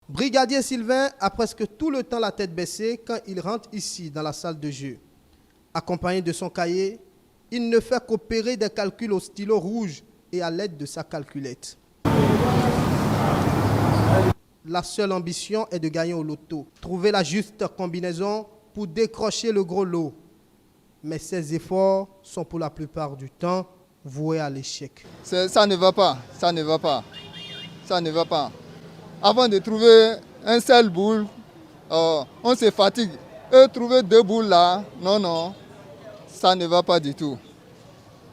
Brigadier Sylvain a presque tout le temps la tête baissée quand il rentre ici dans la salle de jeu. Accompagné de son cahier, il ne fait qu'opérer des calculs au stylo rouge et à l'aide de sa calculette. La seule ambition est de gagner au loto, trouver la juste combinaison pour décrocher le gros lot. Mais ses efforts sont pour la plupart du temps voués à l'échec. Ça ne va pas, ça ne va pas, ça ne va pas. Avant de trouver un seul boule, on se fatigue. Et trouver deux boules là, non, ça ne va pas du tout.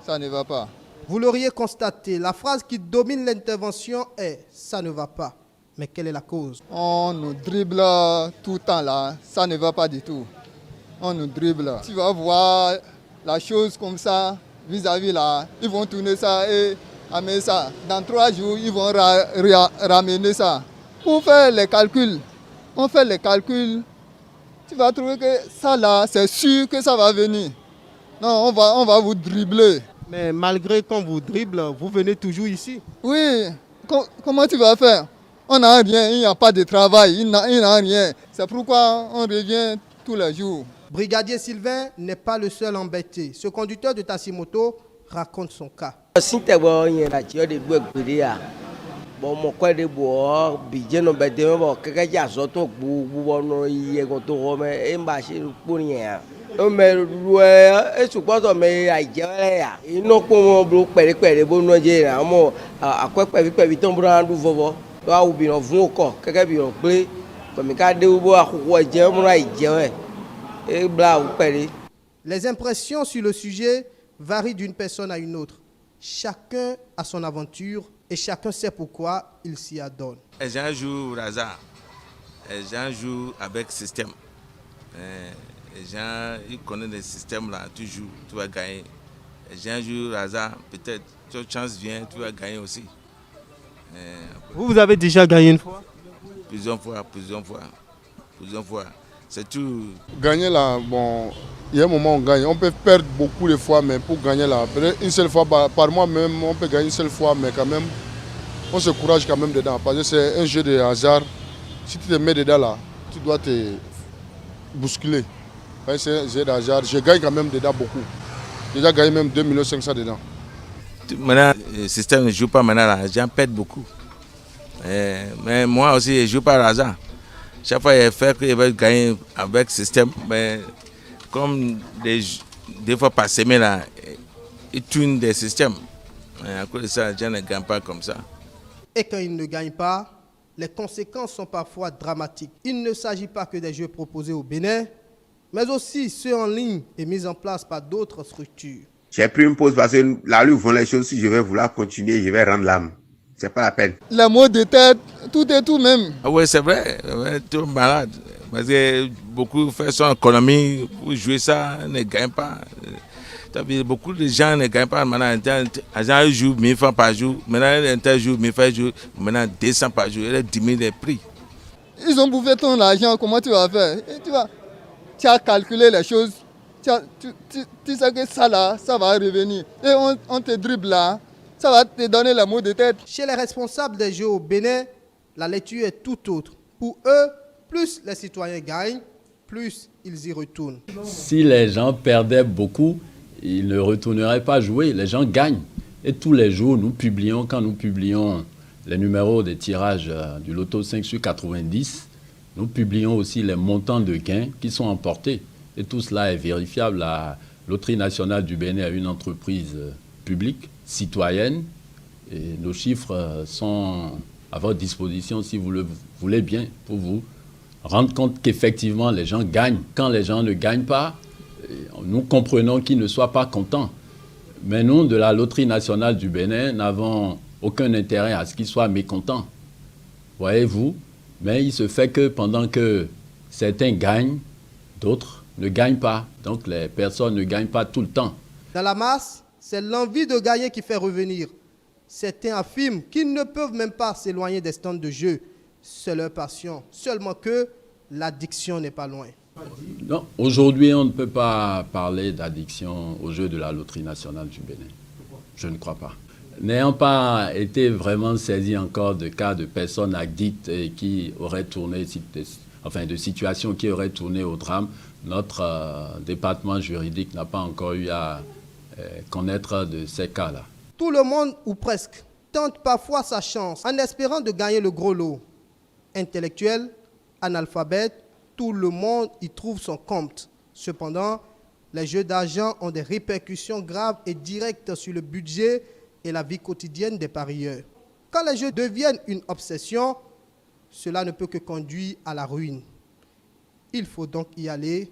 Ça ne va pas. Vous l'auriez constaté, la phrase qui domine l'intervention est « ça ne va pas ». Mais quelle est la cause? On nous dribble tout le temps là, ça ne va pas du tout. On nous dribble. Tu vas voir la chose comme ça, vis-à-vis là, ils vont tourner ça et amener ça. Dans 3 jours, ils vont ramener ça. Pour faire les calculs, on fait les calculs, tu vas trouver que ça là, c'est sûr que ça va venir. Non, on va vous dribbler. Mais malgré qu'on vous dribble, vous venez toujours ici? Oui, comment tu vas faire? On n'a rien, il n'y a pas de travail, il n'a rien. C'est pourquoi on revient tous les jours. Brigadier Sylvain n'est pas le seul embêté. Ce conducteur de taxi-moto raconte son cas. Bon, mon quoi de bois, bien on bête de moi, quelque chose d'autre, vous y est contre mais un bâché pour rien. On met le et suppose on met à Yaya. Il n'a pas mon bloc, péré, bon, non, j'ai un mot à quoi pas vite en brand ou vovo. Là où bien on voit encore, quelque bien blé, comme il a des bois à quoi j'ai mon aïe, et bla ou péré. Les impressions sur le sujet varient d'une personne à une autre. Chacun a son aventure et chacun sait pourquoi il s'y adonne. Les gens jouent au hasard, les gens jouent avec le système. Les gens ils connaissent le système là, tu joues, tu vas gagner. Les gens jouent au hasard, peut-être toute chance vient, tu vas gagner aussi. Vous avez déjà gagné une fois? Plusieurs fois. C'est tout. Gagner là, bon, il y a un moment où on gagne. On peut perdre beaucoup de fois, mais pour gagner là, peut-être une seule fois par mois même, on peut gagner une seule fois, mais quand même, on se courage quand même dedans. Parce que c'est un jeu de hasard. Si tu te mets dedans là, tu dois te bousculer. C'est un jeu de hasard. Je gagne quand même dedans beaucoup. J'ai déjà gagné même 2 500 000 dedans. Maintenant, le système ne joue pas maintenant là, les gens perdent beaucoup. Mais moi aussi, je ne joue pas au hasard. Chaque fois, il fait qu'il va gagner avec le système, mais comme des fois par semaine, là, il tourne des systèmes. À cause de ça, les gens ne gagnent pas comme ça. Et quand ils ne gagnent pas, les conséquences sont parfois dramatiques. Il ne s'agit pas que des jeux proposés au Bénin, mais aussi ceux en ligne et mis en place par d'autres structures. J'ai pris une pause parce que là où vont les choses, si je vais vouloir continuer, je vais rendre l'âme. C'est pas la peine. Les maux de tête, tout et tout même. Ah oui, c'est vrai, tout est malade. Parce que beaucoup font son économie pour jouer ça, ne gagnent pas. Beaucoup de gens ne gagnent pas. Maintenant, les gens jouent 1000 francs par jour. Maintenant, un tel joue 1000 francs par jour. Maintenant, 200 par jour. Ils diminuent les prix. Ils ont bouffé ton argent, comment tu vas faire? Et tu as calculé les choses. Tu sais que ça là, ça va revenir. Et on te dribble là. Ça va te donner la maux de tête. Chez les responsables des jeux au Bénin, la lecture est tout autre. Pour eux, plus les citoyens gagnent, plus ils y retournent. Si les gens perdaient beaucoup, ils ne retourneraient pas jouer. Les gens gagnent. Et tous les jours, quand nous publions les numéros des tirages du loto 5/90, nous publions aussi les montants de gains qui sont emportés. Et tout cela est vérifiable. La Loterie nationale du Bénin est une entreprise publique, citoyenne, et nos chiffres sont à votre disposition si vous le voulez bien pour vous rendre compte qu'effectivement les gens gagnent. Quand les gens ne gagnent pas, nous comprenons qu'ils ne soient pas contents. Mais nous, de la Loterie nationale du Bénin, n'avons aucun intérêt à ce qu'ils soient mécontents. Voyez-vous? Mais il se fait que pendant que certains gagnent, d'autres ne gagnent pas. Donc les personnes ne gagnent pas tout le temps. Dans la masse, c'est l'envie de gagner qui fait revenir. Certains affirment qu'ils ne peuvent même pas s'éloigner des stands de jeu. C'est leur passion. Seulement que l'addiction n'est pas loin. Non, aujourd'hui, on ne peut pas parler d'addiction au jeu de la Loterie nationale du Bénin. Je ne crois pas. N'ayant pas été vraiment saisi encore de cas de personnes addictes qui auraient tourné, enfin de situations qui auraient tourné au drame, notre département juridique n'a pas encore eu à connaître de ces cas-là. Tout le monde, ou presque, tente parfois sa chance en espérant de gagner le gros lot. Intellectuel, analphabète, tout le monde y trouve son compte. Cependant, les jeux d'argent ont des répercussions graves et directes sur le budget et la vie quotidienne des parieurs. Quand les jeux deviennent une obsession, cela ne peut que conduire à la ruine. Il faut donc y aller